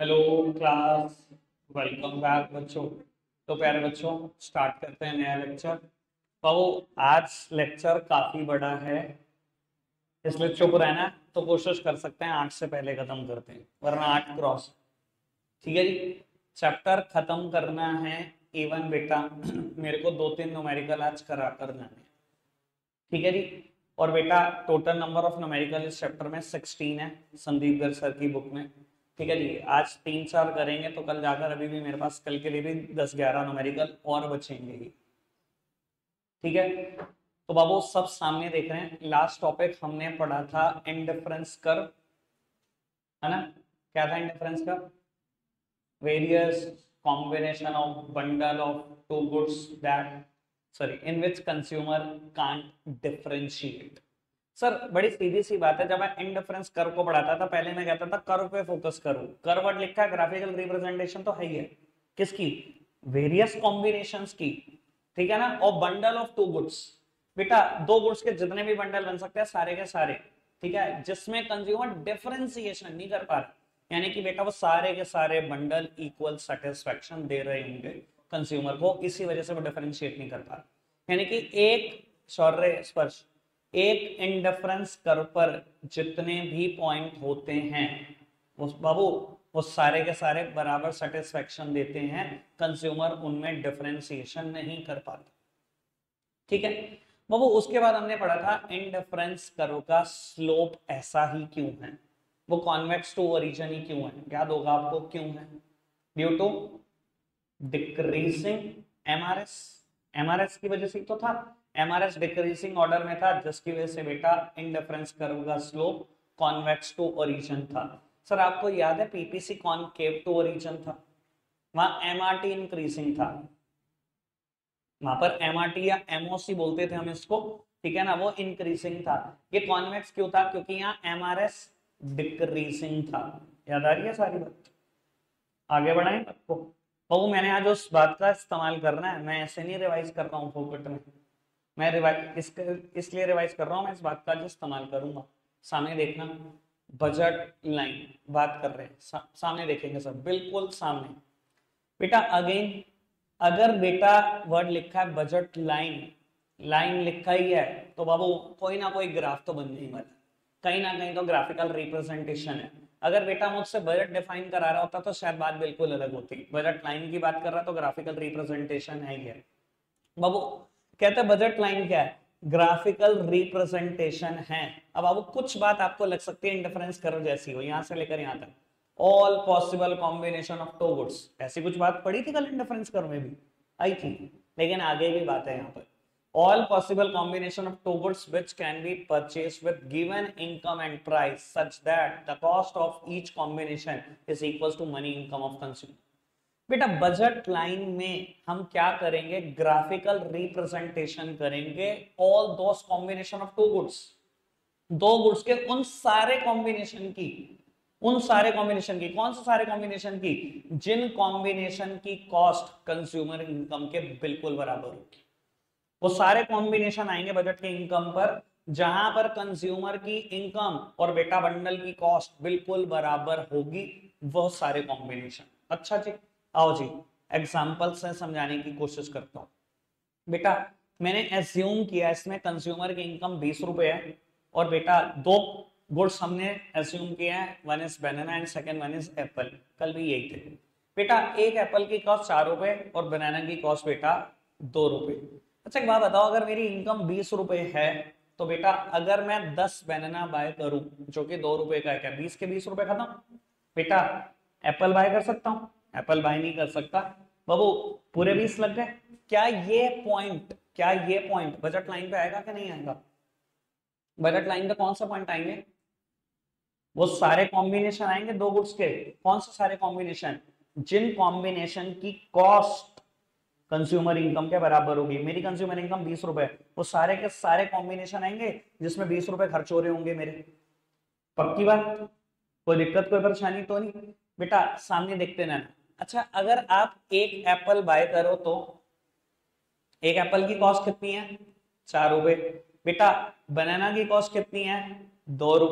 Hello class. Welcome back बच्चों। तो प्यारे बच्चों, स्टार्ट करते हैं नया लेक्चर। तो आज लेक्चर काफी बड़ा है, इसलिए चुप रहना। तो कोशिश कर सकते हैं 8 से पहले खत्म करते हैं, वरना 8 क्रॉस। ठीक है जी। चैप्टर खत्म करना है। इवन बेटा मेरे को 2-3 न्यूमेरिकल आज करा कर जाने हैं। ठीक है जी। और बेटा टोटल नंबर ऑफ न्यूमेरिकल इस चैप्टर में 16 है, संदीप गर्ग सर की बुक में। ठीक है जी। आज 3-4 करेंगे तो कल जाकर अभी भी मेरे पास कल के लिए भी 10-11 न्यूमेरिकल और बचेंगे ही। ठीक है। तो बाबू सब सामने देख रहे हैं। लास्ट टॉपिक हमने पढ़ा था इंडिफरेंस कर्व, है ना। क्या था indifference curve? various combination of bundle of two goods that sorry in which consumer can't differentiate। Sir बड़ी सीधी सी बात है, जब मैं इंडिफरेंस कर्व को पढ़ाता था पहले मैं कहता था कर्व पे फोकस करो। कर्व वर्ड लिखा है, ग्राफिकल रिप्रेजेंटेशन तो है ही है। किसकी? वेरियस कॉम्बिनेशंस की। ठीक है ना। और बंडल ऑफ टू गुड्स, बेटा दो गुड्स के जितने भी बंडल बन सकते हैं सारे के सारे, ठीक है, जिसमें कंज्यूमर डिफरेंशिएशन नहीं कर पा रहा, यानी कि बेटा वो सारे के सारे बंडल इक्वल सेटिस्फेक्शन दे रहे होंगे कंज्यूमर को, इसी वजह से वो डिफरेंशिएट नहीं कर पा रहा। यानी कि एक सौर्य स्पर्श, एक इंडिफरेंस कर्व पर जितने भी पॉइंट होते हैं उस बाबू वो सारे के सारे बराबर सेटिस्फेक्शन देते हैं, कंज्यूमर उनमें डिफरेंशिएशन नहीं कर पाता। ठीक है बाबू। उसके बाद हमने पढ़ा था इंडिफरेंस कर्व का स्लोप ऐसा ही क्यों है, वो कॉन्वेक्स टू ओरिजिन ही क्यों है। याद होगा आपको क्यों है? Due to decreasing MRS. MRS की वजह से तो था, एमआरएस डिक्रीजिंग ऑर्डर में था, जिसकी वजह से बेटा इंडिफरेंस कर्व का स्लोप कॉन्वेक्स टू ओरिजिन था। सर आपको याद है पीपीसी कॉनकेव टू ओरिजिन था, वहां एमआरटी इंक्रीजिंग था, वहां पर एमआरटी या एमओसी बोलते थे हम इसको। ठीक है ना, वो इंक्रीजिंग था। ये कॉन्वेक्स क्यों था? क्योंकि यहाँ एमआरएस डिक्रीजिंग था। याद आ रही है सारी बात? आगे बढ़ाएं आपको। तो मैंने आज उस बात का इस्तेमाल करना है, मैं ऐसे नहीं रिवाइज कर रहा हूँ फोकट में। मैं रिवाइज इसलिए रिवाइज कर रहा हूँ, मैं इस बात का जो इस्तेमाल करूंगा। सामने देखना, बजट लाइन बात कर रहे हैं, सामने देखेंगे सब, बिल्कुल सामने। बेटा अगेन, अगर बेटा वर्ड लिखा है बजट लाइन, लाइन लिखा ही है, तो बाबू कोई ना कोई ग्राफ तो बन नहीं वाला, कहीं ना कहीं तो ग्राफिकल रिप्रेजेंटेशन है। अगर बेटा मुझसे बजट डिफाइन करा रहा होता तो शायद बात बिल्कुल अलग होती। बजट लाइन की बात कर रहा तो ग्राफिकल रिप्रेजेंटेशन है ही है बाबू। कहते हैं बजट लाइन क्या है? ग्राफिकल रिप्रेजेंटेशन है। अब बाबू कुछ बात आपको लग सकती है इंडिफरेंस कर्व जैसी हो, यहां से लेकर यहां तक, all possible combination of two goods, ऐसी कुछ बात पड़ी थी कल इंडिफरेंस कर्व में भी, आई थी। लेकिन आगे भी बात है यहाँ पर, all possible combination of two goods which can be purchased with given income and price such that the cost of each combination is equals to money income of consumer। बेटा बजट लाइन में हम क्या करेंगे? Graphical representation करेंगे all those combination of two goods, दो goods के उन सारे कॉम्बिनेशन की, उन सारे कॉम्बिनेशन की, कौन से सारे कॉम्बिनेशन की? जिन कॉम्बिनेशन की कॉस्ट कंज्यूमर इनकम के बिल्कुल बराबर होगी। वो सारे कॉम्बिनेशन आएंगे बजट के इनकम पर जहां पर कंज्यूमर की इनकम और बेटा बंडल की कॉस्ट बिल्कुल बराबर होगी, वो सारे कॉम्बिनेशन। अच्छा जी, आओ जी एग्जांपल से समझाने की कोशिश करता हूं। बेटा मैंने एज्यूम किया इसमें कंज्यूमर की इनकम 20 रुपए है, और बेटा दो गुड्स हमने एज्यूम किया है, one is banana and second one is Apple. कल भी यही थे बेटा। एक एप्पल की कॉस्ट 4 रुपए और बनाना की कॉस्ट बेटा 2 रुपए। अच्छा एक बात बताओ, अगर मेरी इनकम 20 रुपए है तो बेटा अगर मैं 10 बनाना बाय करूं जो कि 2 रुपए का है, क्या 20 के 20 रुपए खत्म? बेटा एप्पल बाय कर सकता हूं? एप्पल बाय नहीं कर सकता बाबू। पूरे 20 लग गए। क्या ये पॉइंट बजट लाइन पे आएगा कि नहीं आएगा? बजट लाइन पे कौन सा पॉइंट आएंगे? वो सारे कॉम्बिनेशन आएंगे दो गुड्स के। कौन से सारे कॉम्बिनेशन? जिन कॉम्बिनेशन की कॉस्ट कंज्यूमर इनकम के बराबर होगी। मेरी कंज्यूमर इनकम 20 रुपए, वो सारे के सारे कॉम्बिनेशन आएंगे जिसमें 20 रुपए खर्च हो रहे होंगे मेरे। पक्की बात? कोई दिक्कत कोई परेशानी तो नहीं? बेटा सामने देखते ना। अच्छा अगर आप एक एप्पल बाय करो तो एक एप्पल की कॉस्ट कितनी है? 4 रुपए। बेटा बनाना की कॉस्ट कितनी है? ₹2।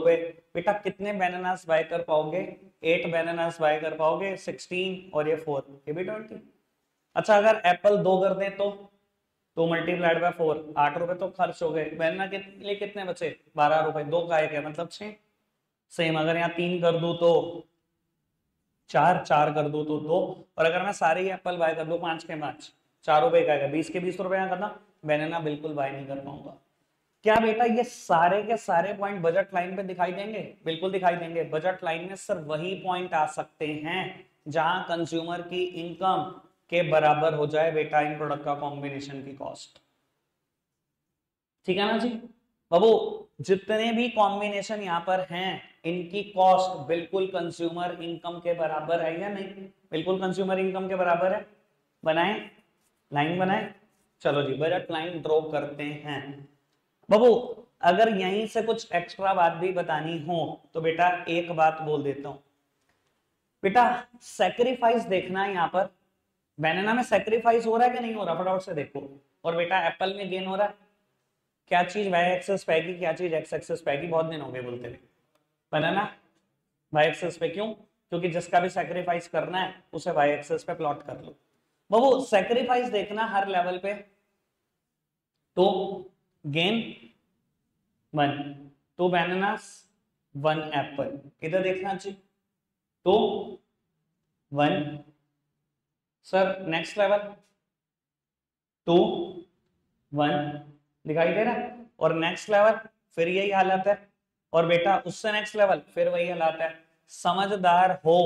बेटा कितने बनानास बाय कर पाओगे? 8 बनानास बाय कर पाओगे, 16 और ये 4, ये भी 20। अच्छा अगर एप्पल 2 कर दें तो मल्टीप्लाइड बाय 4, ₹8 तो खर्च हो गए। बनाना के लिए कितने बचे? ₹12। 2 का 1 है मतलब 6। सेम अगर यहाँ 3 कर दूं तो 4, 4 कर दूं तो 2, और अगर मैं सारे ही एप्पल बाय कर दूं 5 के 5, ₹4 का आएगा, 20 के 20 रुपए यहाँ करना, बनाना बिल्कुल बाय नहीं कर पाऊंगा। क्या बेटा ये सारे के सारे पॉइंट बजट लाइन पे दिखाई देंगे? बिल्कुल दिखाई देंगे। बजट लाइन में सिर्फ वही पॉइंट आ सकते हैं जहां कंज्यूमर की इनकम के बराबर हो जाए बेटा इन प्रोडक्ट का कॉम्बिनेशन की कॉस्ट। ठीक है ना जी बाबू? जितने भी कॉम्बिनेशन यहाँ पर हैं इनकी कॉस्ट बिल्कुल कंज्यूमर इनकम के बराबर है या नहीं? बिल्कुल कंज्यूमर इनकम के बराबर है। बनाए, लाइन बनाए। चलो जी बजट लाइन ड्रॉ करते हैं। बाबू अगर यहीं से कुछ एक्स्ट्रा बात भी बतानी हो तो बेटा एक बात बोल देता हूं। बेटा सेक्रीफाइस देखना है यहाँ पर, बनाना में सेक्रीफाइस हो रहा है कि नहीं हो रहा, फटाफट से देखो। और बेटा एप्पल में गेन हो रहा है। क्या चीज वाई एक्सेस पैगी, क्या चीज एक्स एक्सेस पैगी? बहुत दिन हो गए बोलते हुए। बनाना वाई एक्सेस पे, क्यों? क्योंकि जिसका भी सेक्रीफाइस करना है उसे वाई एक्सेस पे प्लॉट कर लो। बाबू सेक्रीफाइस देखना हर लेवल पे, तो गेन 1, 2 बनानास 1 एप्पल, इधर देखना चाहिए तो 1 सर, नेक्स्ट लेवल 2 1 दिखाई दे रहा है, और नेक्स्ट लेवल फिर यही हालत है, और बेटा उससे नेक्स्ट लेवल फिर वही हालत है। समझदार हो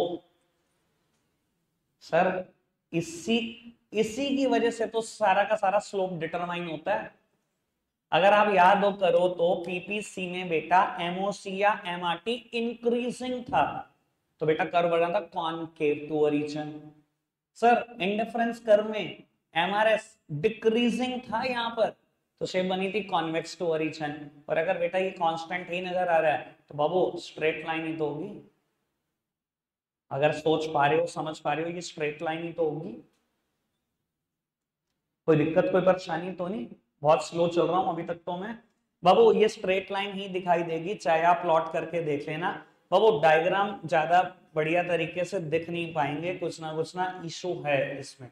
सर, इसी इसी की वजह से तो सारा का सारा स्लोप डिटरमाइन होता है। अगर आप याद हो करो तो पीपीसी में बेटा एमओसी या एमआरटी इंक्रीजिंग था, तो बेटा कर्व बना था concave to origin. Sir indifference curve में एमआरएस डिक्रीजिंग था यहाँ पर, तो शेप बनी थी कॉन्वेक्स टू ओरिजिन। और अगर बेटा ये कांस्टेंट ही नजर आ रहा है तो बाबू स्ट्रेट लाइन ही तो होगी। अगर सोच पा रहे हो, समझ पा रहे हो, ये स्ट्रेट लाइन ही तो होगी। कोई दिक्कत कोई परेशानी तो नहीं? बहुत स्लो चल रहा हूं अभी तक तो मैं। बाबू ये स्ट्रेट लाइन ही दिखाई देगी, चाहे आप प्लॉट करके देख लेना। बाबू डायग्राम ज्यादा बढ़िया तरीके से दिख नहीं पाएंगे, कुछ ना इशू है इसमें।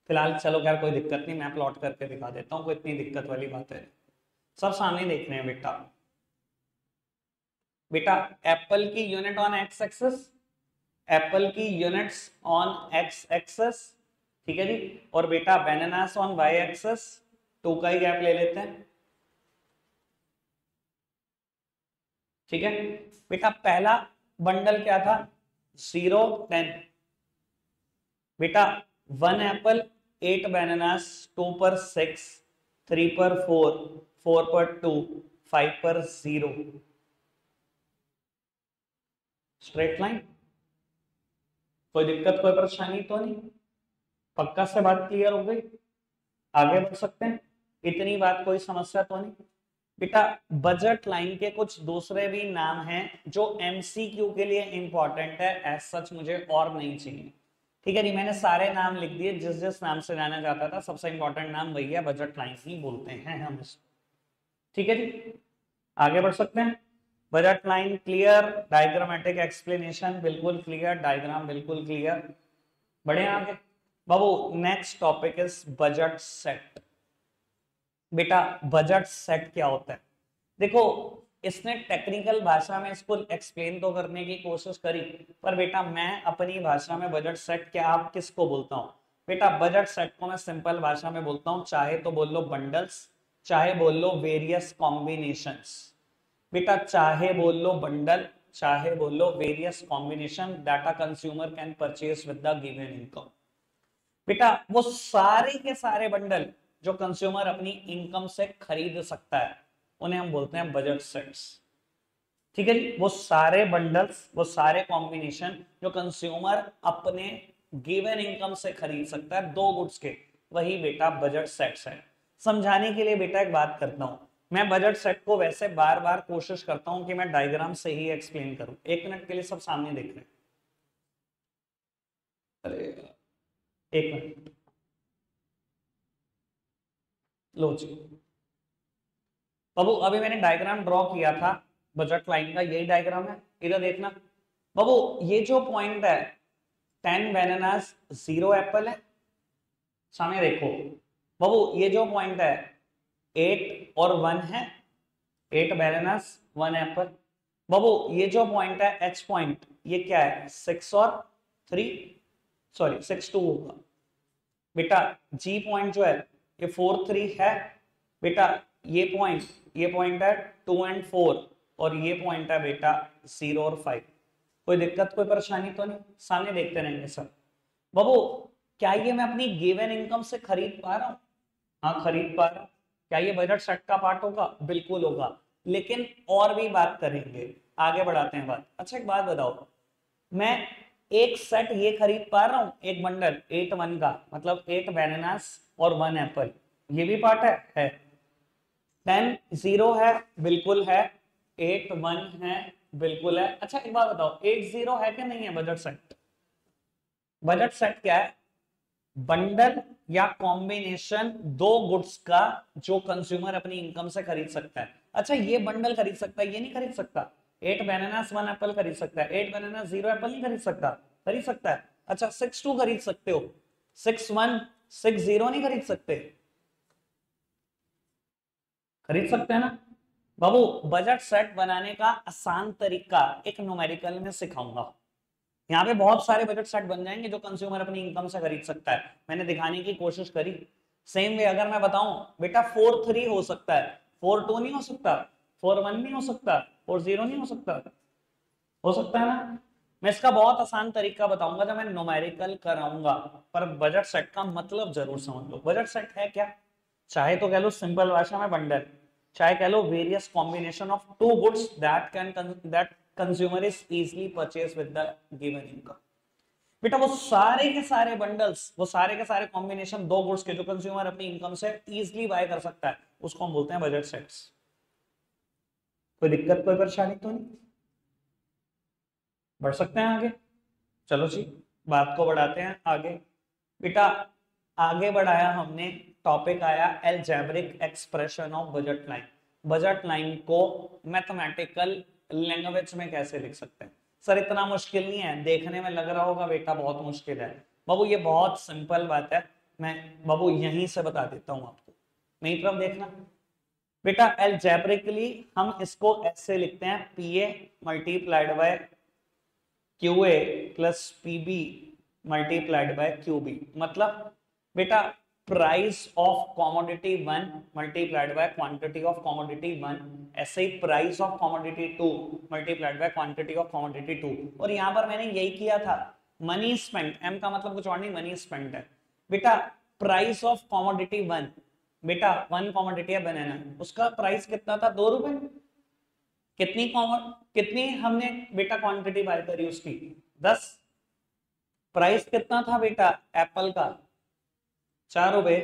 फिलहाल चलो खैर कोई दिक्कत नहीं, मैं प्लॉट करके दिखा देता हूँ, कोई इतनी दिक्कत वाली बात है। सब सामने देख रहे हैं बेटा। बेटा एप्पल की unit on X axis, apple की यूनिट्स ऑन एक्स एक्सेस, ठीक है जी। और बेटा बनानास ऑन वाई एक्सेस, 2 का ही गैप ले लेते हैं, ठीक है। बेटा पहला बंडल क्या था? 0 10। बेटा 1 एप्पल 8 बनानास, 2 पर 6, 3 पर 4, 4 पर 2, 5 पर 0। स्ट्रेट लाइन, कोई दिक्कत कोई परेशानी तो नहीं? पक्का से बात क्लियर हो गई? आगे बढ़ सकते हैं, इतनी बात कोई समस्या तो नहीं? बेटा बजट लाइन के कुछ दूसरे भी नाम हैं जो एमसीक्यू के लिए इंपॉर्टेंट है, एज सच मुझे और नहीं चाहिए। ठीक है जी, मैंने सारे नाम लिख दिए, जिस जिस नाम से जाना जाता था, सबसे इंपॉर्टेंट नाम वही है, बजट लाइन ही बोलते हैं हम इसको। ठीक है जी, आगे बढ़ सकते हैं। Budget line clear, diagrammatic explanation बिल्कुल क्लियर, डायग्राम बिल्कुल क्लियर। बढ़े आगे बाबू। Next topic is budget set. बेटा बजट सेट क्या होता है? देखो इसने टेक्निकल भाषा में इसको एक्सप्लेन तो करने की कोशिश करी, पर बेटा मैं अपनी भाषा में बजट सेट क्या आप किसको बोलता हूं? बेटा बजट सेट को मैं सिंपल भाषा में बोलता हूं, चाहे तो बोल लो बंडल्स, चाहे बोल लो वेरियस कॉम्बिनेशंस। बेटा चाहे बोल लो बंडल, चाहे बोल लो various combination data consumer can purchase with the given income. बेटा वो सारे के सारे बंडल जो कंज्यूमर अपनी इनकम से खरीद सकता है उन्हें हम बोलते हैं बजट सेट्स। ठीक है जी, वो सारे बंडल्स, वो सारे कॉम्बिनेशन जो कंज्यूमर अपने गिवन इनकम से खरीद सकता है, 2 गुड्स के, वही बेटा बजट सेट्स है। समझाने के लिए बेटा एक बात करता हूं, मैं बजट सेट को वैसे बार बार कोशिश करता हूं कि मैं डायग्राम से ही एक्सप्लेन करूं। 1 मिनट के लिए सब सामने देख रहे हैं। अरे 1 मिनट, लो जी बाबू, अभी मैंने डायग्राम ड्रॉ किया था, बजट लाइन का यही डायग्राम है, इधर देखना बाबू, ये जो पॉइंट है 10 बनानास 0 एप्पल है, सामने देखो बाबू, ये जो पॉइंट है 8 और 1 है, 8 बनानास 1 एप्पल। बाबू ये जो पॉइंट है एच पॉइंट, ये क्या है 6 और 3, सॉरी 6 2 होगा बेटा। जी पॉइंट जो है ये 4 3 है बेटा। ये पॉइंट है 2 एंड 4, और ये पॉइंट है बेटा 0 और 5। कोई दिक्कत कोई परेशानी तो नहीं, सामने देखते रहेंगे सर। बाबू क्या ये मैं अपनी गिवन इनकम से खरीद पा रहा हूँ? हाँ खरीद पा रहा हूँ। क्या ये बजट सेट का पार्ट होगा? बिल्कुल होगा, लेकिन और भी बात करेंगे, आगे बढ़ाते हैं बात। अच्छा एक बात बताओ, मैं एक सेट ये खरीद पा रहा हूं, एक बंडल 8 1 का, मतलब 8 बनानास और 1 एप्पल, ये भी पार्ट है। 10 0 है, बिल्कुल है। 8 1 है, बिल्कुल है। अच्छा एक बात बताओ, 8 0 है कि नहीं है बजट सेट? बजट सेट क्या है? बंडल या कॉम्बिनेशन दो गुड्स का जो कंज्यूमर अपनी इनकम से खरीद सकता है। अच्छा ये बंडल खरीद सकता है, ये नहीं खरीद सकता। 8 बनानास 1 एप्पल खरीद सकता है, 8 बनानास 0 एप्पल नहीं खरीद सकता? खरीद सकता है। अच्छा 6 2 खरीद सकते हो, 6 1 6 0 नहीं खरीद सकते? खरीद सकते हैं ना बाबू। बजट सेट बनाने का आसान तरीका एक न्यूमेरिकल में सिखाऊंगा। यहाँ पे बहुत सारे बजट सेट बन जाएंगे जो कंज्यूमर अपनी इनकम से खरीद सकता है, मैंने दिखाने की कोशिश करी। सेम वे अगर मैं बताऊं बेटा 4 3 हो सकता है, 4 2 नहीं हो सकता, 4 1 नहीं हो सकता, 4 0 नहीं हो सकता? हो सकता है ना। मैं इसका बहुत आसान तरीका बताऊंगा जब मैं न्यूमेरिकल कराऊंगा, पर बजट सेट का मतलब जरूर समझ लो। बजट सेट है क्या? चाहे तो कह लो सिंपल भाषा में बंडल, चाहे कह लो various combination of two goods that consumer is easily purchase with the given income. बेटा वो सारे के सारे बंडल्स, वो सारे के सारे कॉम्बिनेशन दो गुड्स के जो कंज्यूमर अपनी इनकम से इजीली बाय कर सकता है, उसको हम बोलते हैं बजट सेट्स। कोई दिक्कत कोई परेशानी तो नहीं? बढ़ सकते हैं आगे? चलो जी बात को बढ़ाते हैं आगे। बेटा आगे बढ़ाया हमने, टॉपिक आया algebraic expression of budget line. Budget line को मैथमेटिकल लैंग्वेज में कैसे लिख सकते हैं? सर इतना मुश्किल नहीं है, देखने में लग रहा होगा बेटा बहुत मुश्किल है। बाबू ये बहुत सिंपल बात है, मैं बाबू यहीं से बता देता हूं आपको, मेरी तरफ देखना बेटा। अलजेब्रिकली हम इसको ऐसे लिखते हैं, P A multiplied by Q A plus P B multiplied by Q B. मतलब बेटा price of commodity 1 multiplied by quantity of commodity 1, ऐसे ही price of commodity 2 multiplied by quantity of commodity 2। और यहां पर मैंने यही किया था, मनी स्पेंट, एम का मतलब कुछ और नहीं, मनी स्पेंट है बेटा। प्राइस ऑफ कॉमोडिटी 1, बेटा 1 कॉमोडिटी है बनाना, उसका प्राइस कितना था? 2 रुपए। कितनी कितनी हमने बेटा क्वांटिटी बाय करी उसकी? 10। प्राइस कितना था बेटा एप्पल का? 4 रुपए।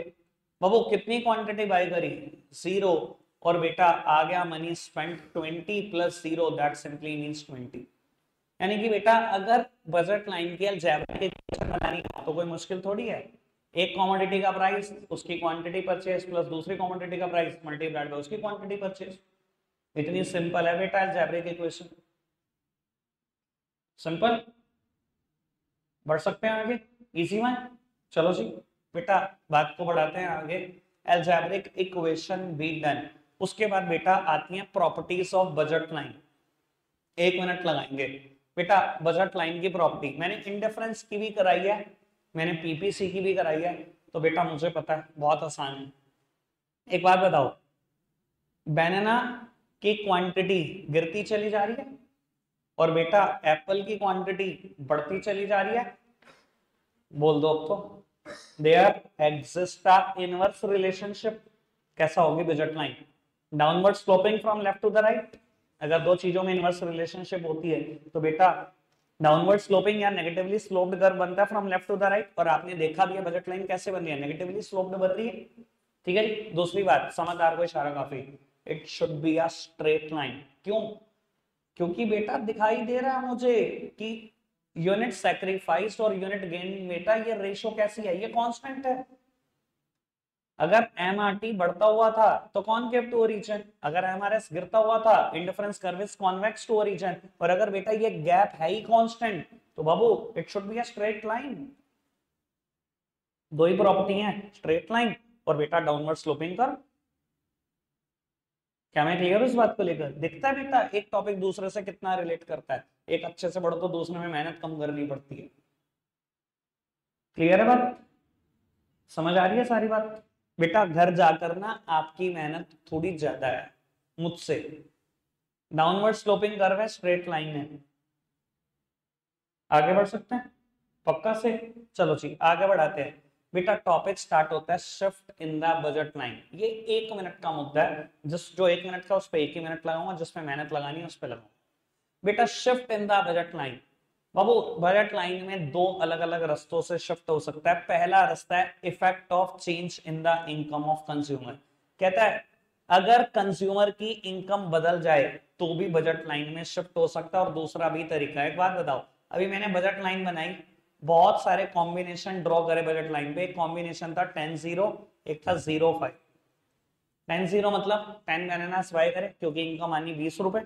बाबू कितनी क्वांटिटी बाय करी? 0। और बेटा आ गया money spent 20 plus 0, that simply means 20। यानी कि बेटा अगर बजट लाइन की अलजेब्रिक इक्वेशन बनानी है तो कोई मुश्किल थोड़ी है। एक कमोडिटी का प्राइस उसकी क्वांटिटी परचेज प्लस दूसरी कमोडिटी का प्राइस मल्टीप्लाइड बाय उसकी क्वांटिटी परचेज। इतनी सिंपल है बेटा अलजेब्रिक इक्वेशन, सिंपल। बढ़ सकते हैं आगे, इजी वन। चलो जी बेटा बात को बढ़ाते हैं आगे। अलजेब्रिक इक्वेशन बी डन, उसके बाद बेटा आती हैं properties of budget line. 1 minute लगाएंगे बेटा। बजट लाइन की प्रॉपर्टी मैंने इंडिफरेंस की भी कराई है, मैंने पीपीसी की भी कराई है, तो बेटा मुझे पता है बहुत आसान है। एक बात बताओ, बनाना की क्वांटिटी गिरती चली जा रही है और बेटा एप्पल की क्वांटिटी बढ़ती चली जा रही है, बोल दो अब तो। There exist a inverse relationship. कैसा होगी budget line? Downward sloping from left to the right. अगर दो चीजों में इनवर्स रिलेशनशिप होती है तो बेटा डाउनवर्ड स्लोपिंग या नेगेटिवली स्लोप्ड कर्व बनता है from left to the right. और आपने देखा भी है बजट लाइन कैसे बन रही है, नेगेटिवली स्लोप्ड बन रही है। ठीक है जी। दूसरी बात, समझदार को इशारा काफी, it should be a straight line. क्यों? क्योंकि बेटा दिखाई दे रहा है मुझे कि यूनिट सैक्रिफाइस और यूनिट गेन, बेटा ये रेशो कैसी है? ये कांस्टेंट है। अगर एमआरटी बढ़ता हुआ था तो कॉनकेव टू ओरिजिन, अगर एमआरएस गिरता हुआ था indifference curve is convex to origin. और अगर बेटा ये गैप है ही कांस्टेंट तो बाबू it should be a straight line. दो ही प्रॉपर्टी है, स्ट्रेट लाइन और बेटा डाउनवर्ड स्लोपिंग कर्व। क्या मैं क्लियर हूं इस बात को लेकर? दिखता है बेटा एक टॉपिक दूसरे से कितना रिलेट करता है, एक अच्छे से पढ़ो तो दूसरे में मेहनत कम करनी पड़ती है। क्लियर है बात? समझ आ रही है सारी बात? बेटा घर जाकर ना आपकी मेहनत थोड़ी ज्यादा है मुझसे। डाउनवर्ड स्लोपिंग कर्व है, स्ट्रेट लाइन है। आगे बढ़ सकते हैं पक्का से? चलो जी आगे बढ़ाते हैं। बेटा टॉपिक स्टार्ट होता है shift in the budget line. ये 1 मिनट का मुद्दा है, जो 1 मिनट का उस पर 1 ही मिनट लगाऊंगा, जिसमें मेहनत लगानी है उस पर लगाऊंगा। बेटा shift in the budget line, Babu budget line में दो अलग अलग रास्तों से शिफ्ट हो सकता है। पहला रास्ता है effect of change in the income of consumer. कहता है अगर कंज्यूमर की इनकम बदल जाए तो भी बजट लाइन में शिफ्ट हो सकता है। और दूसरा भी तरीका है, एक बात बताओ, अभी मैंने बजट लाइन बनाई, बहुत सारे कॉम्बिनेशन ड्रॉ करे बजट लाइन पे। एक कॉम्बिनेशन था 10-0, एक था 0-5। 10-0 मतलब 10 बनानास बाय करे क्योंकि इनकम आनी 20 रुपए,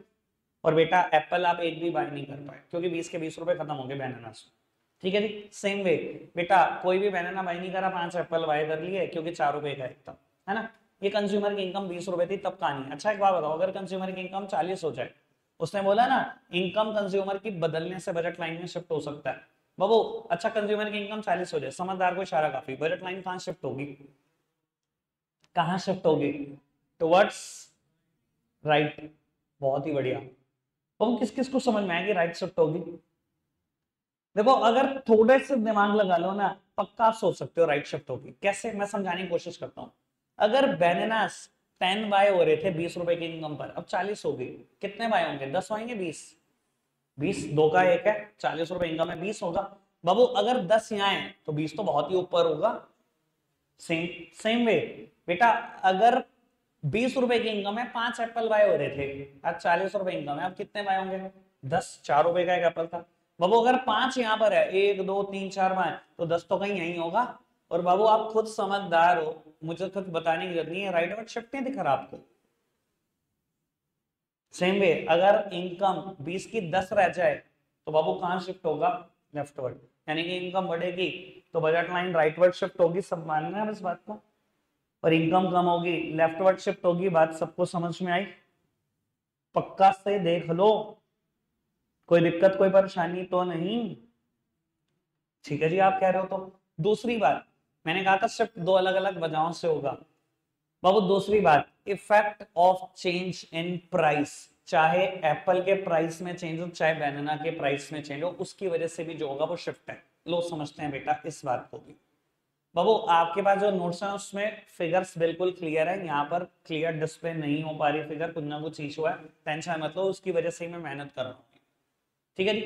और बेटा एप्पल आप एक भी बाय नहीं कर पाए क्योंकि 20 के 20 रुपए खत्म हो गए बनानास। ठीक है जी। सेम वे बेटा कोई भी बनाना बाय नहीं करा, 5 एप्पल बाय कर लिए क्योंकि 4 रुपए का एक था, है ना। ये कंज्यूमर की इनकम 20 रुपए थी तब कहानी। अच्छा एक बात बताओ, अगर कंज्यूमर की इनकम 40 हो जाए, उसने बोला ना इनकम कंज्यूमर की बदलने से बजट लाइन में शिफ्ट हो सकता है। बाबू अच्छा कंज्यूमर की इनकम 40 हो जाए, समझदार को इशारा काफी, बजट लाइन कहां शिफ्ट होगी? कहां शिफ्ट होगी? Towards right. बहुत ही बढ़िया। तो किस किस को समझ में आया कि राइट शिफ्ट होगी? देखो अगर थोड़े से दिमाग लगा लो ना पक्का आप सोच सकते हो राइट शिफ्ट होगी। कैसे, मैं समझाने की कोशिश करता हूं। अगर बैनानास 10 बाय हो रहे थे 20 रुपए की इनकम पर, अब 40 हो गई, कितने बाय होंगे? 10 होंगे? 20? 20 दो का एक है, 40 रुपए इनकम है, 20 होगा। बाबू अगर 10 यहाँ है तो 20 तो बहुत ही ऊपर होगा। सेम सेम वे बेटा अगर 20 रुपए की इनकम है, 5 एप्पल बाय हो रहे थे, अब 40 रुपए इनकम है, अब कितने बाय होंगे? 10। 4 रुपए का एक एप्पल था। बाबू अगर 5 यहाँ पर है, 1 2 3 4 बाय, तो 10 तो कहीं यही होगा। और बाबू आप खुद समझदार हो, मुझे खुद बताने की जरूरत नहीं है, राइट वर्ड शिफ्ट नहीं दिख रहा आपको? सेम वे अगर इनकम 20 की 10 रह जाए तो बाबू कहां शिफ्ट होगा? लेफ्टवर्ड। यानी कि इनकम बढ़ेगी तो बजट लाइन राइटवर्ड शिफ्ट होगी, सब मानना है इस बात को। और इनकम कम होगी लेफ्टवर्ड शिफ्ट होगी। बात सबको समझ में आई? पक्का से देख लो, कोई दिक्कत कोई परेशानी तो नहीं? ठीक है जी आप कह रहे हो तो। दूसरी बात मैंने कहा था शिफ्ट दो अलग अलग वजहों से होगा। बाबू दूसरी बात effect of change in price, चाहे एप्पल के प्राइस में चेंज हो चाहे बनाना के प्राइस में चेंज हो, उसकी वजह से भी जो होगा वो शिफ्ट है। लो समझते हैं बेटा इस बात को भी। बाबू आपके पास जो नोट्स है उसमें फिगर्स बिल्कुल क्लियर है, यहाँ पर क्लियर डिस्प्ले नहीं हो पा रही फिगर, कुछ ना कुछ इशू है, टेंशन मत लो, उसकी वजह से ही मैं मेहनत कर रहा हूँ। ठीक है जी।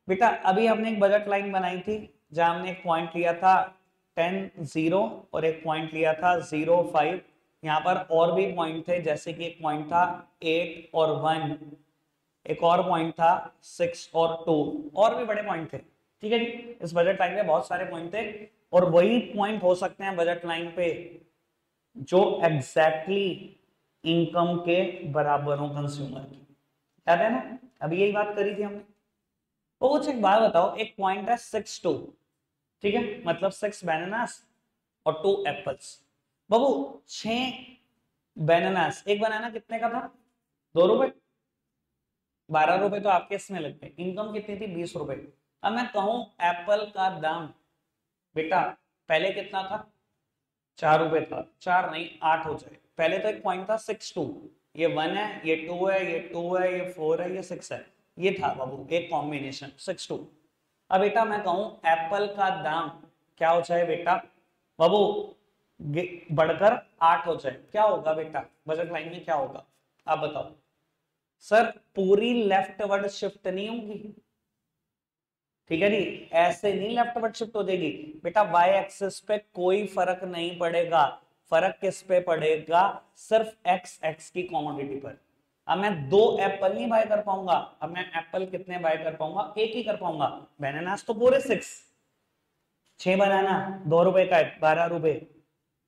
बेटा अभी हमने एक बजट लाइन बनाई थी जहां हमने एक पॉइंट लिया था 10-0 और एक पॉइंट लिया था 0-5। यहाँ पर और भी पॉइंट थे, जैसे कि एक पॉइंट था 8 और 1, एक और पॉइंट था 6 और 2, और भी बड़े पॉइंट थे। ठीक है जी। इस बजट लाइन में बहुत सारे पॉइंट थे और वही पॉइंट हो सकते हैं बजट लाइन पे जो एग्जैक्टली इनकम के बराबर हो कंज्यूमर की। याद है ना, अभी यही बात करी थी हमने। तो कुछ एक बात बताओ, एक पॉइंट है 6-2, ठीक है, मतलब 6 बनानास और 2 एप्पल्स। बाबू 6 बनानास, एक बनाना कितने का था? 2 रुपए। 12 रुपए तो आपके इसमें लग गए, इनकम कितनी थी? 20 रुपए। अब मैं कहूं एप्पल का दाम बेटा पहले कितना था? 4 रुपए था, 4 नहीं 8 हो जाए। पहले तो एक पॉइंट था 6-2, ये 1 है, ये 2 है, ये 2 है, ये 4 है, ये 6 है, ये था बाबू एक कॉम्बिनेशन 6-2। अब बेटा मैं कहूं एप्पल का दाम क्या हो जाए बेटा बाबू, बढ़कर 8 हो जाए, क्या होगा बेटा बजट लाइन में? क्या होगा आप बताओ? सर पूरी लेफ्टवर्ड शिफ्ट नहीं होगी, ठीक है जी, ऐसे नहीं लेफ्टवर्ड शिफ्ट हो जाएगी बेटा। वाई एक्सिस पे कोई फर्क नहीं पड़ेगा, फर्क किस पे पड़ेगा? सिर्फ एक्स एक्स की कॉमोडिटी पर। अब मैं 2 एप्पल नहीं बाय कर पाऊंगा, अब मैं एप्पल कितने बाय कर पाऊंगा? एक ही कर पाऊंगा। बनानास तो पूरे 6 बनाना 2 रुपए का है, 12 रुपए।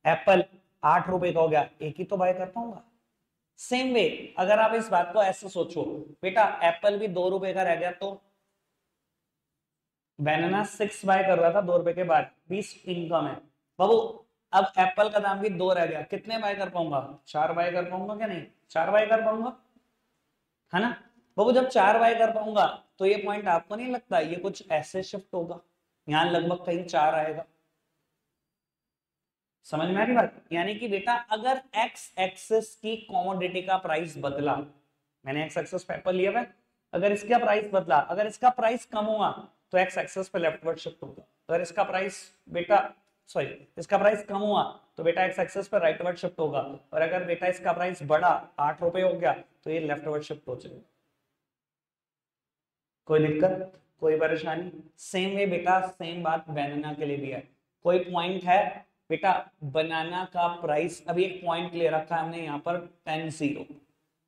एप्पल 8 रुपए का हो गया, एक ही तो बाय कर पाऊंगा। सेम वे अगर आप इस बात को ऐसे सोचो बेटा, एप्पल भी 2 रुपए का रह गया तो बनाना 6 बाय कर रहा था 2 रुपए के बाद, 20 इनकम है बाबू। अब एप्पल का दाम भी 2 रह गया, कितने बाय कर पाऊंगा? 4 बाय कर पाऊंगा क्या? नहीं, 4 बाय कर पाऊंगा, है ना बाबू। जब 4 बाय कर पाऊंगा तो ये पॉइंट आपको नहीं लगता ये कुछ ऐसे शिफ्ट होगा, यहां लगभग कहीं 4 आएगा। समझ में आ रही बात? यानी कि बेटा अगर एक्स एक्सिस की कमोडिटी का प्राइस बदला, मैंने एक्स एक्सिस पे एप्पल लिया हुआ है, अगर इसका प्राइस बदला, अगर इसका प्राइस कम हुआ तो एक्स एक्सिस पे लेफ्टवर्ड शिफ्ट होगा। अगर इसका प्राइस बेटा सॉरी इसका प्राइस कम हुआ तो बेटा एक्स एक्सिस पे राइटवर्ड शिफ्ट होगा। और अगर बेटा इसका प्राइस बढ़ा 8 रुपए हो गया तो ये लेफ्टवर्ड शिफ्ट हो जाएगा। कोई दिक्कत, कोई परेशानी? सेम वे बेटा सेम बात बनाना के लिए भी है। कोई पॉइंट है बेटा, बनाना का प्राइस, अभी एक पॉइंट ले रखा है हमने यहाँ पर 10-0।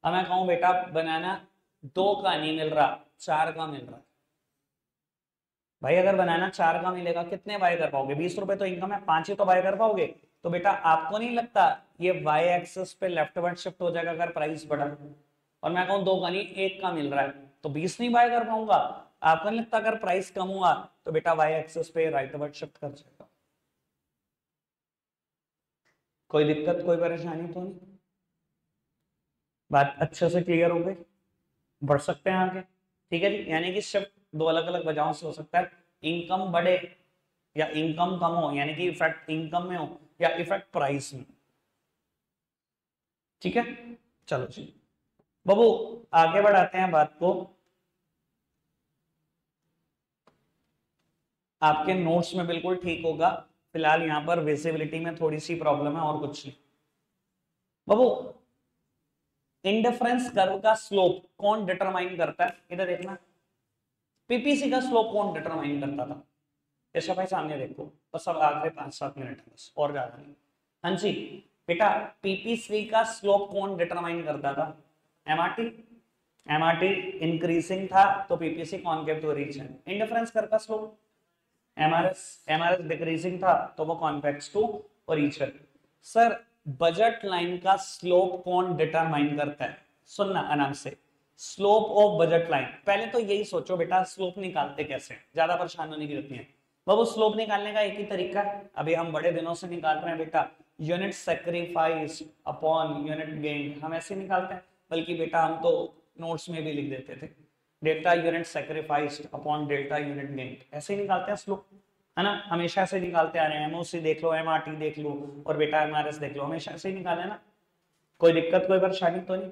अब मैं कहूं बेटा बनाना 2 का नहीं मिल रहा, 4 का मिल रहा है। भाई अगर बनाना 4 का मिलेगा कितने बाय कर पाओगे? 20 रुपए तो इनकम है, 5 ही तो बाय कर पाओगे। तो बेटा आपको नहीं लगता ये वाई एक्सिस पे लेफ्टवर्ड शिफ्ट हो जाएगा अगर प्राइस बढ़ा? और मैं कहूं 2 का नहीं 1 का मिल रहा है तो 20 नहीं बाय कर पाऊंगा। आपको नहीं लगता अगर प्राइस कम हुआ तो बेटा वाई एक्सिस पे राइटवर्ड शिफ्ट कर जाएगा? कोई दिक्कत, कोई परेशानी तो नहीं? बात अच्छे से क्लियर हो गई? बढ़ सकते हैं आगे, ठीक है जी। यानी कि शिफ्ट 2 अलग अलग वजहों से हो सकता है, इनकम बढ़े या इनकम कम हो, यानी कि इफेक्ट इनकम में हो या इफेक्ट प्राइस में। ठीक है, चलो जी बाबू आगे बढ़ाते हैं बात को। आपके नोट्स में बिल्कुल ठीक होगा, फिलहाल यहां पर विजिबिलिटी में थोड़ी सी प्रॉब्लम है और कुछ नहीं। बाबू इंडिफरेंस कर्व का स्लोप कौन डिटरमाइन करता है? इधर देखना, पीपीसी का स्लोप कौन डिटरमाइन करता था? ऐसा भाई सामने देखो, बस अब आखिरी 5-7 मिनट है बस, और ज्यादा नहीं। हाँ जी बेटा, पीपीसी का स्लोप कौन डिटरमाइन करता था? एमआरटी। एमआरटी इंक्रीजिंग था तो PPC concave to origin. Indifference curve का स्लोप एमआरएस, एमआरएस डिक्रीजिंग था तो वो convex to origin. Sir budget line का स्लोप कौन डिटरमाइन करता है? सुनना आराम से, स्लोप ऑफ बजट लाइन। पहले तो यही सोचो बेटा स्लोप निकालते कैसे, ज्यादा परेशान होने की जरूरत नहीं है बाबू। स्लोप निकालने का एक ही तरीका है, अभी हम बड़े दिनों से निकाल रहे हैं बेटा, unit sacrifice upon unit gain. हम ऐसे निकालते हैं, बल्कि बेटा हम तो नोट्स में भी लिख देते थे, delta unit sacrificed upon delta unit gain, ऐसे ही निकालते हैं स्लोप, है ना। हमेशा ऐसे निकालते आ रहे हैं, एमओसी देख लो, एमआरटी देख लो और बेटा एमआरएस देख लो, हमेशा ऐसे ही निकाले ना। कोई दिक्कत, कोई परेशानी तो नहीं?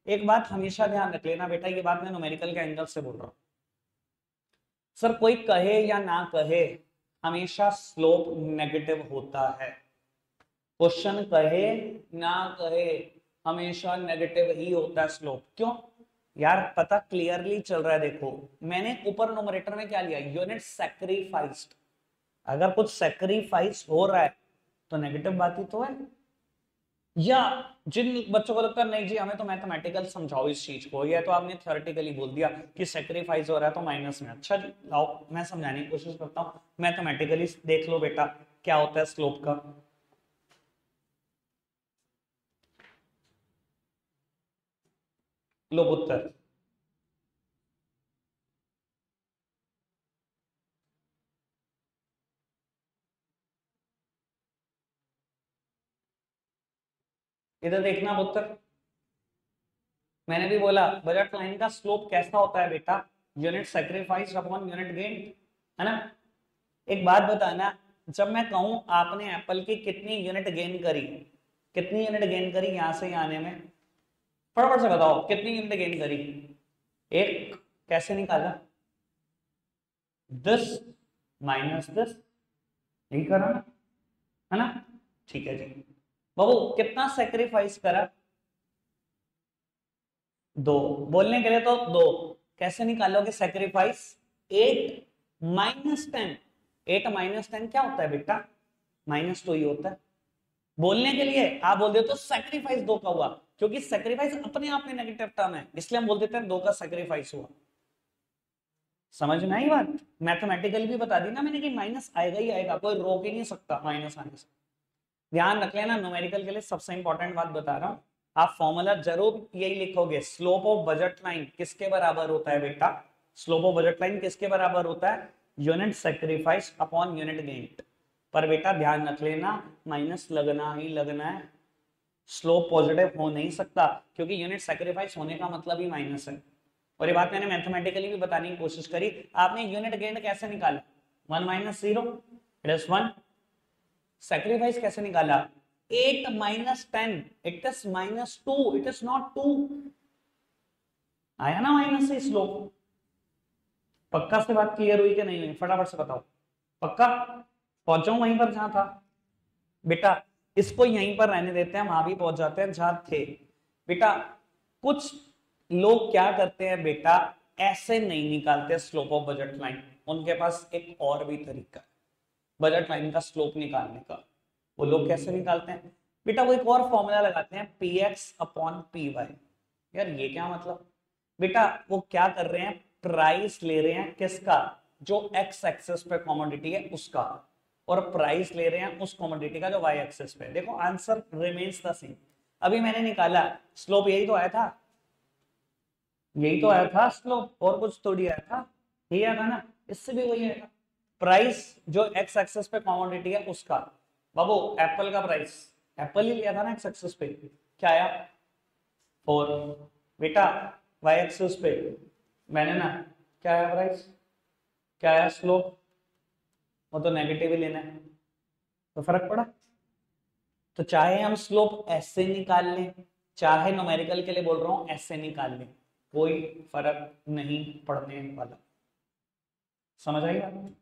एक बात हमेशा ध्यान रख लेना बेटा, ये बात मैं न्यूमेरिकल के एंगल से बोल रहा हूँ। सर कोई कहे या ना कहे, हमेशा स्लोप नेगेटिव होता है। क्वेश्चन कहे ना कहे, हमेशा नेगेटिव ही होता है स्लोप। क्यों यार? पता क्लियरली चल रहा है, देखो मैंने ऊपर नोमरेटर में क्या लिया, यूनिट सैक्रिफाइस्ड। अगर कुछ सैक्रिफाइस हो रहा है तो नेगेटिव बात ही तो है। या जिन बच्चों को लगता है नहीं जी हमें तो मैथमेटिकल समझाओ इस चीज को, या तो आपने थ्योरेटिकली बोल दिया कि सैक्रिफाइस हो रहा है तो माइनस में, अच्छा जी लाओ मैं समझाने की कोशिश करता हूँ। मैथमेटिकली देख लो बेटा क्या होता है स्लोप का। लो उत्तर, इधर देखना उत्तर। मैंने भी बोला बजट लाइन का स्लोप कैसा होता है बेटा, unit sacrifice upon unit gain, है ना। एक बात बताना, जब मैं कहूं आपने एप्पल की कितनी यूनिट गेन करी, कितनी यूनिट गेन करी यहां से आने में, फटाफट से बताओ कितनी यूनिट गेन करी? एक, कैसे निकाला? 10 माइनस 10, यही करा ना, है ना। ठीक है जी बाबू, कितना सेक्रीफाइस करा? 2। बोलने के लिए तो 2, कैसे निकालोगे सेक्रीफाइस? 8 माइनस 10। 8 माइनस 10 क्या होता है बेटा? -2 ही होता है। बोलने के लिए आप बोल देते हो सेक्रीफाइस 2 का हुआ, क्योंकि सेक्रीफाइस अपने आप में नेगेटिव टर्म है, इसलिए हम बोल देते हैं 2 का सेक्रीफाइस हुआ। समझ में आई बात? मैथमेटिकली भी बता दी ना मैंने कि माइनस आएगा ही आएगा, कोई रोक ही नहीं सकता माइनस आने से। ध्यान रख लेना, न्यूमेरिकल के लिए सबसे इंपॉर्टेंट बात बता रहा हूं, आप फॉर्मूला जरूर यही लिखोगे, स्लोप ऑफ बजट लाइन किसके बराबर होता है बेटा, स्लोप ऑफ बजट लाइन किसके बराबर होता है, unit sacrifice upon unit gain. पर बेटा ध्यान रख लेना, माइनस लगना ही लगना है, स्लोप पॉजिटिव हो नहीं सकता, क्योंकि यूनिट सेक्रीफाइस होने का मतलब ही माइनस है। और ये बात मैंने मैथमेटिकली भी बताने की कोशिश करी। आपने यूनिट गेन कैसे निकाला, 1 माइनस 0 इट इज 1। सेक्रीफाइस कैसे निकाला, 8 minus 10 it is -2, it is not 2। आया ना माइनस से स्लोप। पक्का से बात क्लियर हुई कि नहीं हुई, फटाफट से बताओ, पक्का पहुंचाऊं वहीं पर जहां था बेटा, इसको यहीं पर रहने देते हैं, वहां भी पहुंच जाते हैं जहां थे बेटा। कुछ लोग क्या करते हैं बेटा, ऐसे नहीं निकालते स्लोप ऑफ बजट लाइन, उनके पास एक और भी तरीका है बजट लाइन का स्लोप निकालने का। वो लोग कैसे निकालते हैं बेटा, वो एक और फॉर्मूला लगाते हैं, P X upon P Y. यार ये क्या मतलब बेटा, वो क्या कर रहे हैं, प्राइस ले रहे हैं किसका, जो एक्स एक्सेस पे कमोडिटी है उसका, और प्राइस ले रहे हैं उस कमोडिटी का जो वाई एक्सेस पे। देखो आंसर रिमेन्स द सेम। अभी मैंने निकाला स्लोप, यही तो आया था, यही तो आया था स्लोप, और कुछ थोड़ी आया था, यही आया था ना, इससे भी वही आएगा। प्राइस जो एक्स एक्सेस पे कमोडिटी है उसका, बाबू एप्पल का प्राइस, एप्पल ही लिया था ना एक्स एक्सेस पे, क्या आया 4। बेटा वाई एक्सेस पे मैंने ना, क्या आया प्राइस, क्या आया स्लोप, वो तो नेगेटिव ही लेना है, तो फर्क पड़ा। तो चाहे हम स्लोप ऐसे निकाल लें, चाहे न्यूमेरिकल के लिए बोल रहा हूं ऐसे निकाल लें, कोई फर्क नहीं पड़ने वाला। समझ आई बात,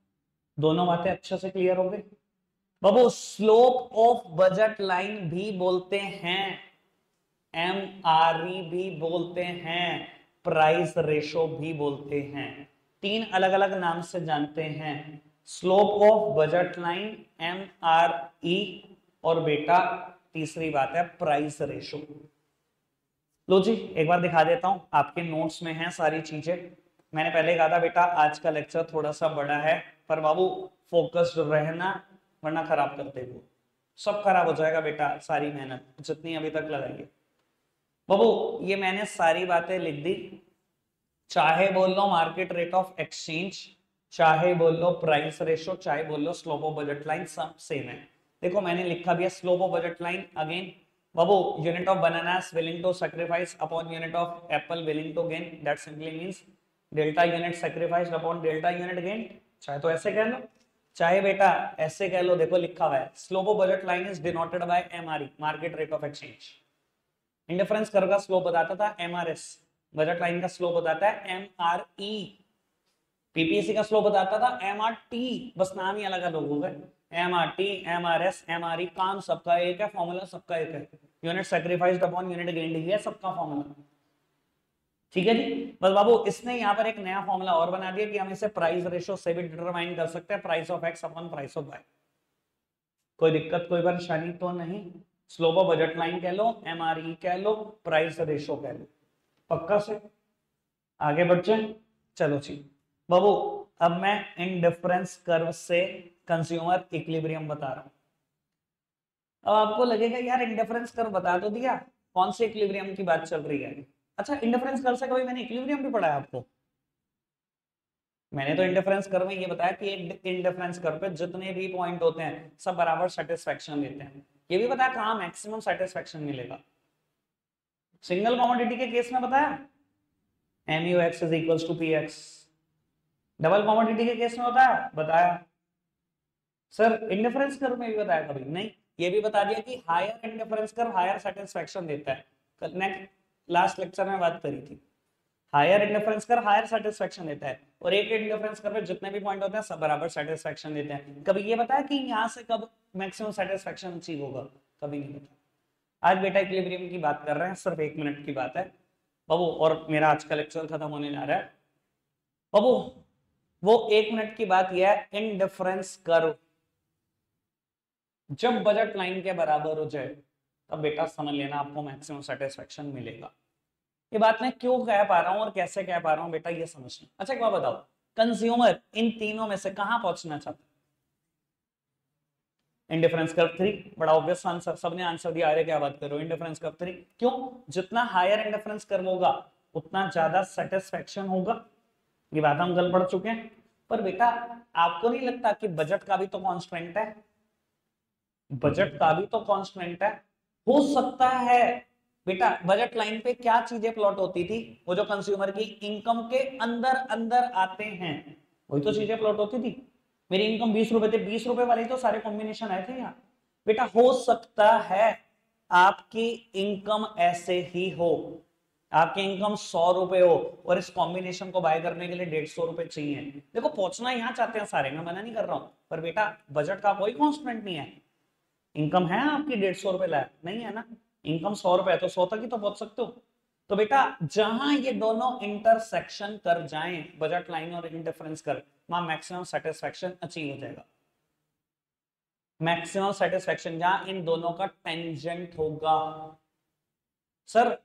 दोनों बातें अच्छे से क्लियर हो गई। बाबू स्लोप ऑफ बजट लाइन भी बोलते हैं, एमआरई भी बोलते हैं, प्राइस रेशो भी बोलते हैं, तीन अलग अलग नाम से जानते हैं, slope of budget line, MRE, और बेटा तीसरी बात है प्राइस रेशो। लो जी एक बार दिखा देता हूं, आपके नोट्स में है सारी चीजें। मैंने पहले कहा था बेटा आज का लेक्चर थोड़ा सा बड़ा है, पर बाबू फोकस्ड रहना, वरना खराब करते हो, सब खराब हो जाएगा बेटा, सारी मेहनत जितनी अभी तक लगाई है। बाबू ये मैंने सारी बातें लिख दी, चाहे बोल लो मार्केट रेट ऑफ एक्सचेंज, चाहे बोल लो प्राइस रेशो, चाहे बोल लो स्लोप ऑफ बजट लाइन, सब सेम है। देखो मैंने लिखा भी है slope of budget line again, बाबू unit of bananas willing to sacrifice upon unit of apple willing to gain, that simply means delta unit sacrificed upon delta unit gain. चाहे तो ऐसे कह लो, चाहे बेटा ऐसे कह लो, देखो लिखा हुआ है slope of budget line is denoted by MRE, market rate of exchange. Indifference curve का स्लोप बताता था एमआरएस, बजट लाइन का स्लोप बताता है एमआरई, पीपीएससी का स्लोप बताता था एमआरटी, बस नाम ही अलग अलग हो गए, एमआरटी, एमआरएस, एमआरई, काम सबका एक है, फॉर्मूला सबका एक है, unit sacrificed upon unit gained ही है सबका फॉर्मूला। ठीक है जी, बस बाबू इसने यहाँ पर एक नया फॉर्मूला और बना दिया कि हम इसे प्राइस रेशो से भी डिटरमाइन कर सकते हैं, price of X upon price of Y. कोई दिक्कत कोई परेशानी तो नहीं, स्लोप ऑफ बजट लाइन कह लो, एमआरई कह लो, प्राइस रेशो कह लो, पक्का से आगे बढ़ जाए। चलो जी बाबू, अब मैं इंडिफरेंस कर्व से कंज्यूमर इक्विलिब्रियम बता रहा हूं। अब आपको लगेगा यार इंडिफरेंस कर्व बता तो दिया, कौन से इक्विलिब्रियम की बात चल रही है। अच्छा इंडिफरेंस कर्व से कभी मैंने इक्विलिब्रियम भी पढ़ा है आपको, मैंने तो इंडिफरेंस कर्व में ये बताया कि एक इंडिफरेंस कर्व पे जितने भी पॉइंट होते हैं सब बराबर सेटिस्फेक्शन देते हैं, ये भी बताया कहां मैक्सिमम सेटिस्फेक्शन मिलेगा। सिंगल कमोडिटी के केस में बताया MUX is equals to PX, double commodity के केस में बताया सर इंडिफरेंस कर्व में भी बताया कभी नहीं, ये भी बता दिया कि higher indifference curve higher satisfaction देता है, नेक्स्ट लास्ट लेक्चर में बात करी थी, higher indifference curve higher satisfaction देता है, और एक इंडिफरेंस कर्व पे जितने भी पॉइंट होते हैं सब बराबर सेटिस्फेक्शन देते हैं। कभी ये बताया कि यहां से कब मैक्सिमम सेटिस्फेक्शन अचीव होगा, कभी नहीं बताया। आज बेटा इक्विलिब्रियम की बात कर रहे हैं, सिर्फ 1 मिनट की बात है बाबू, और मेरा आज का लेक्चर खत्म होने जा रहा है बाबू। वो 1 मिनट की बात यह है, इंडिफरेंस कर्व जब बजट लाइन के बराबर हो जाए तब बेटा समझ लेना आपको मैक्सिमम सेटिस्फेक्शन मिलेगा। ये बात मैं क्यों कह पा रहा हूं और कैसे कह पा रहा हूं बेटा ये समझना। अच्छा एक बात बताओ, कंज्यूमर इन तीनों में से कहां पहुंचना चाहता है, इंडिफरेंस कर्व 3, बड़ा ऑब्वियस आंसर, सबने आंसर दिया। अरे क्या बात कर रहे हो, इंडिफरेंस कर्व 3 क्यों? जितना हायर इंडिफरेंस कर्व होगा उतना ज्यादा सेटिस्फेक्शन होगा, ये बात हम कल पढ़ चुके हैं। पर बेटा आपको नहीं लगता कि बजट का भी तो कांस्टेंट है, बजट का भी तो कांस्टेंट है। हो सकता है बेटा बजट लाइन पे क्या चीजें प्लॉट होती थी, वो जो कंज्यूमर की इनकम के अंदर अंदर आते हैं वही तो चीजें प्लॉट होती थी। मेरी इनकम 20 रुपए थे, 20 रुपए वाले तो सारे कॉम्बिनेशन आए थे यहाँ। बेटा हो सकता है आपकी इनकम ऐसे ही हो, आपकी इनकम 100 रुपए हो और इस कॉम्बिनेशन को बाय करने के लिए 150 रुपए चाहिए। देखो पहुंचना यहाँ चाहते हैं सारे, मैं मना नहीं कर रहा हूं, पर बेटा बजट का कोई कॉन्स्टेंट नहीं है। इनकम है आपकी 150 रुपए लायक नहीं है ना, इनकम 100 रुपए है तो 100 तक ही तो पहुंच सकते हो। तो बेटा जहां ये दोनों इंटरसेक्शन कर जाएं, बजट लाइन और इंडिफरेंस कर, वहां मैक्सिमम सेटिस्फेक्शन अचीव हो जाएगा। मैक्सिमम सेटिस्फेक्शन जहां इन दोनों का टेंजेंट होगा। सर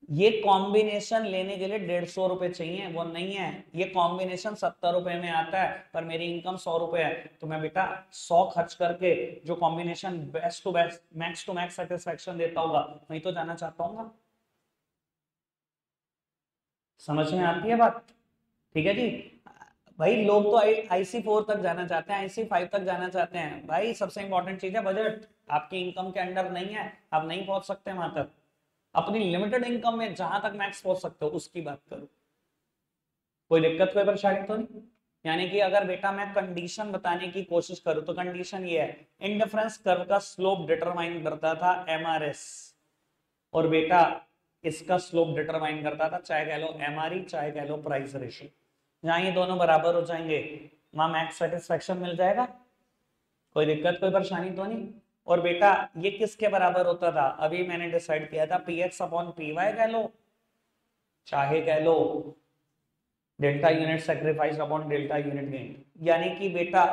ये कॉम्बिनेशन लेने के लिए 150 रुपए चाहिए, वो नहीं है, ये कॉम्बिनेशन 70 रुपए में आता है, पर मेरी इनकम 100 रुपए है, तो मैं बेटा 100 खर्च करके जो combination best to best, max to max satisfaction देता होगा वही तो जाना चाहता हूँ। समझ में आती है बात? ठीक है जी। भाई लोग तो IC4 तक जाना चाहते हैं, IC5 तक जाना चाहते हैं। भाई सबसे इंपॉर्टेंट चीज है बजट, आपकी इनकम के अंडर नहीं है, आप नहीं पहुंच सकते वहां तक। अपनी लिमिटेड इनकम में जहां तक मैक्स पहुंच सकते हो उसकी बात करो, कोई दिक्कत कोई परेशानी तो नहीं। यानी कि अगर बेटा मैं कंडीशन बताने की कोशिश करूं तो कंडीशन ये है, इंडिफरेंस कर्व का स्लोप डिटरमाइन करता था MRS, और बेटा इसका स्लोप डिटरमाइन करता था चाहे कह लो MRE चाहे कह लो प्राइस रेशियो। जहां ये दोनों बराबर हो जाएंगे वहां मैक्स सेटिस्फेक्शन मिल जाएगा, कोई दिक्कत कोई परेशानी तो नहीं। और बेटा ये किसके बराबर होता था, अभी मैंने डिसाइड किया था, PX अपॉन PY कह लो चाहे कह लो delta unit sacrifice upon delta unit gain. यानी कि बेटा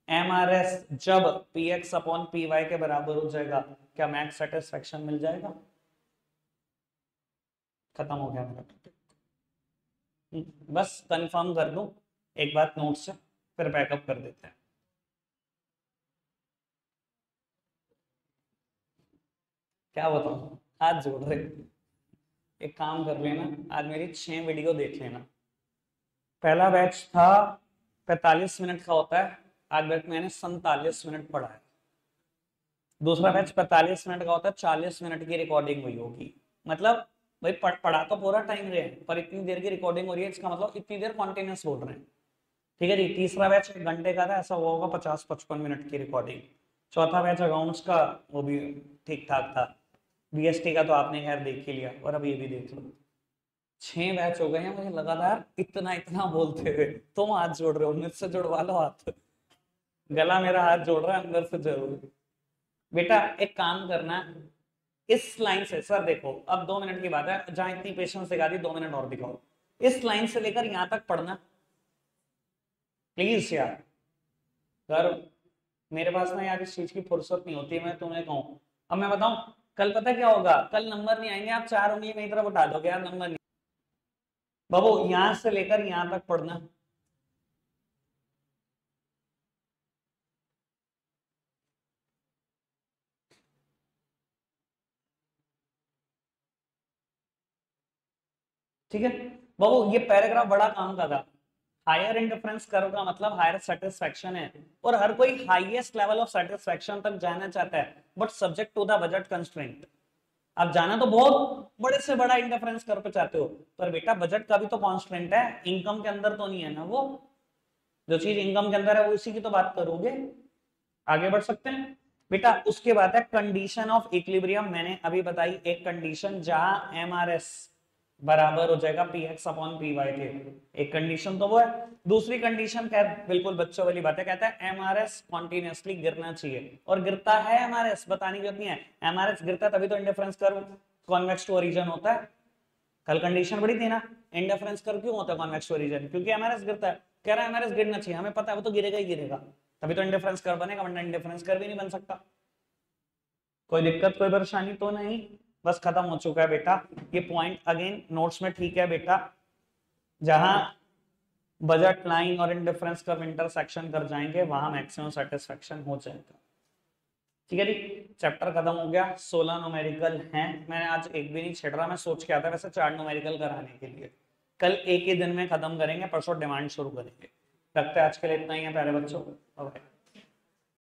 MRS जब PX अपॉन PY के बराबर हो जाएगा क्या मैक्स सेटिस्फेक्शन मिल जाएगा। खत्म हो गया मेरा टॉपिक, बस कंफर्म कर दूं एक बात नोट से, फिर बैकअप कर देते हैं। क्या बताऊं, हाथ जोड़ रहे, एक काम कर लेना, आज मेरी 6 वीडियो देख लेना। पहला बैच था 45 मिनट का होता है, आज बैच मैंने 47 मिनट पढ़ा है। दूसरा बैच 45 मिनट का होता है, 40 मिनट की रिकॉर्डिंग हुई होगी। मतलब भाई पढ़ा तो पूरा टाइम रहे पर इतनी देर की रिकॉर्डिंग हो रही है, इसका मतलब इतनी देर कॉन्टिन्यूस बोल रहे हैं। ठीक है जी। तीसरा बैच 1 घंटे का था, ऐसा हुआ होगा 50-55 मिनट की रिकॉर्डिंग। चौथा बैच अकाउंट्स का, वो भी ठीक ठाक था। BST का तो आपने खैर देख ही लिया, और अब ये भी देख लो। 6 बैच हो गए हैं मुझे लगातार इतना इतना बोलते हुए। तुम हाथ जोड़ रहे हो, मुझसे जुड़वा लो हाथ, गला मेरा हाथ जोड़ रहा है अंदर से जरूर। बेटा एक काम करना, इस लाइन से, सर देखो अब 2 मिनट की बात है, जहां इतनी पेशेंस दिखा दी 2 मिनट और दिखाओ। इस लाइन से लेकर यहां तक पढ़ना प्लीज यार। सर मेरे पास ना यार इस चीज की फुर्सत नहीं होती, मैं तुम्हें कहूँ। अब मैं बताऊं कल पता क्या होगा, कल नंबर नहीं आएंगे, आप 4 उंगली मेरी तरफ उठा दोगे यार, नंबर नहीं। बाबू यहां से लेकर यहां तक पढ़ना। ठीक है बाबू, ये पैराग्राफ बड़ा काम का था। हायर इंडिफरेंस कर्व का मतलब हायर सेटिस्फेक्शन है, और हर कोई हाईएस्ट लेवल ऑफ सेटिस्फेक्शन तक जाना चाहता है, but subject to the budget constraint. आप जाना तो बहुत बड़े से बड़ा इंडिफरेंस कर्व पे चाहते हो, पर बेटा बजट का भी तो कॉन्स्टेंट है, इनकम के अंदर तो नहीं है ना वो। जो चीज इनकम के अंदर है वो उसी की तो बात करोगे। आगे बढ़ सकते हैं बेटा। उसके बाद है कंडीशन ऑफ इक्विलिब्रियम, मैंने अभी बताई एक कंडीशन जहां MRS बराबर हो जाएगा PX अपॉन PY के, एक कंडीशन तो वो है। दूसरी कंडीशन क्या है, बिल्कुल बच्चों वाली बात है, कहता है MRS कॉन्टिन्यूसली गिरना चाहिए, और गिरता है MRS, बताने की जरूरत नहीं है। MRS गिरता है तभी तो indifference curve convex to origin होता है। कल कंडीशन बड़ी थी ना, इंडिफरेंस कर्व क्यों होता है कॉन्वेक्स टू ओरिजिन, क्योंकि MRS गिरता है। कह रहा है MRS गिरना चाहिए, हमें पता है वो तो गिरेगा ही गिरेगा, तभी तो इंडिफरेंस कर्व बनेगा, वरना इंडिफरेंस कर्व ही नहीं बन सकता। कोई दिक्कत कोई परेशानी तो नहीं, बस खत्म हो चुका है बेटा। ये पॉइंट अगेन नोट्स में ठीक है बेटा, जहां बजट लाइन और इंडिफरेंस कर्व इंटरसेक्शन कर जाएंगे वहां मैक्सिमम सेटिस्फेक्शन हो जाएगा। ठीक है जी, चैप्टर खत्म हो गया। 16 न्यूमेरिकल हैं, मैंने आज एक भी नहीं छेड़ रहा, मैं सोच के आता वैसे 4 न्यूमेरिकल कराने के लिए। कल एक ही दिन में खत्म करेंगे, परसों डिमांड शुरू करेंगे। रखते हैं आज के लिए इतना ही है प्यारे बच्चों। बाय।